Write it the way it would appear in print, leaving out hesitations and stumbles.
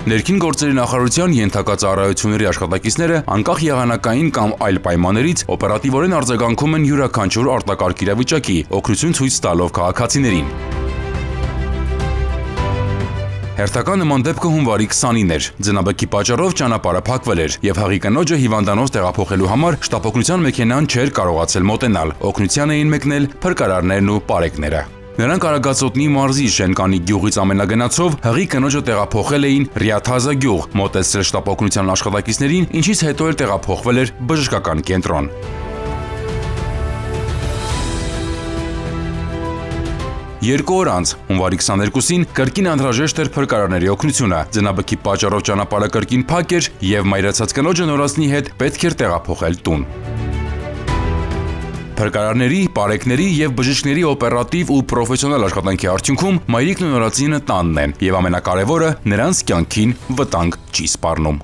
Ներքին գործերի նախարարության ենթակա ծառայությունների աշխատակիցները անկախ եղանակային կամ այլ պայմաններից օպերատիվորեն արձագանքում են յուրաքանչյուր արտակարգ իրավիճակի, օգնություն ցույց տալով քաղաքացիներին։ Հերթական նման դեպքը հունվարի 29 էր։ Ձնաբեկի պատճառով ճանապարհը փակվել էր եւ հղի կնոջը հիվանդանոց տեղափոխելու համար շտապօգնության մեքենան չէր կարողացել մոտենալ։ Օգնության էին մեկնել փրկարարներն ու պարեկները։ Նրանք Արագածոտնի մարզի Շենկանի գյուղից ամենագնացով հղի կնոջը տեղափոխել էին Ռիաթազա գյուղ, մոտեցրել շտապօգնության աշխատակիցներին, ինչից հետո էլ տեղափոխվել էր բժշկական կենտրոն։ Երկու օր անց, հունվարի 22-ին, կրկին անհրաժեշտ էր փրկարարների օգնությունը։ Ձնաբեկի պատճառով ճանապարհը կրկին փակ էր եւ մայրացած կնոջը նորածնի հետ պետք էր տեղափոխել տուն։ Փրկարարների, պարեկների եւ բժիշկների օպերատիվ ու պրոֆեսիոնալ աշխատանքի արդյունքում մայրիկն ու նորածինը տանն են եւ ամենակարևորը նրանց կյանքին վտանգ չի սպառնում։